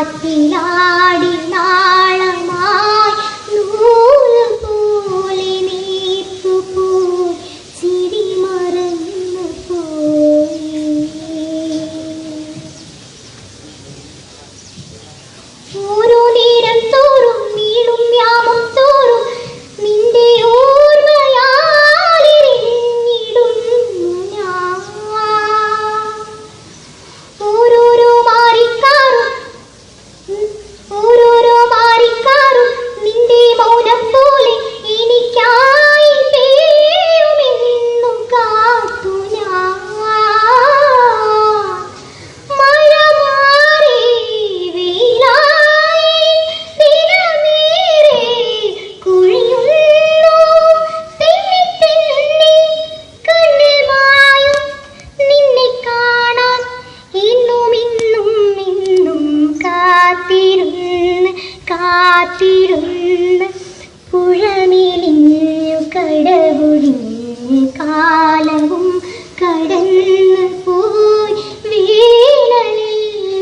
കാറ്റിലാടി നാളമായി നൂല് പോലെ നീർത്തുപോയി ചിരി മറന്നു പോയി. ഓരോ നേരം തോറും നീളും യാമം തോറും നിന്റെ ഓർമ്മയാലിരിഞ്ഞിടുന്നു ഞാൻ. ഓരോരോ മാറിക്കാറും നിന്റെ മൗനം പോലെ എനിക്കായി പെയ്യുമെന്നു കാത്തു ഞാൻ. മഴ മാറി വെയിലായി ദിനമേറെ കുഴിയുന്നു തെന്നി കണ്ണിൽ മായും നിന്നെ കാണാൻ ഇന്നും കാത്തിരുന്ന് പുഴമേലിഞ്ഞു കടവൊഴിഞ്ഞു കാലവും കടന്നു പോയി. വേനലിൽ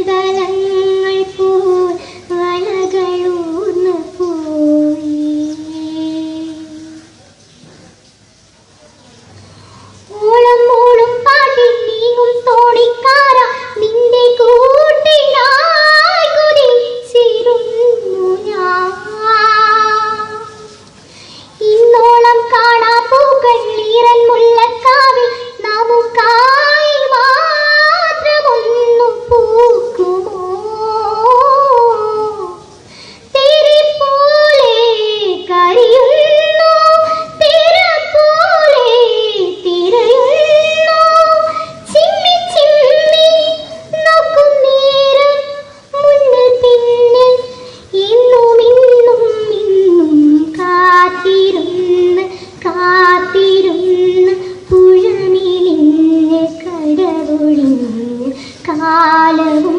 ദളങ്ങൾ പോയി വലകളൂർന്നു പോയി. ഓളം മൂളും പാട്ടിൽ നീങ്ങും തോണിക്കാര നിന്റെ കൂട്ടിനായി കുതിച്ചിരുന്നു ഞാൻ. ഇന്നോളം കാണാ പൂക്കൾ ഈറൻ മുല്ലക്കാവിൽ നമുക്കായി മാത്രമൊന്നു പൂക്കുമോ? തിരി പോലെ കരിയുന്നു തിര പോലെ തിരയുന്നു ചിമ്മി ചിമ്മി നോക്കും നേരം മുന്നിൽ പിന്നിൽ ഇന്നും കാത്തിരുന്ന് പുഴമേലിഞ്ഞ് കടവൊഴിഞ്ഞ് കാലവും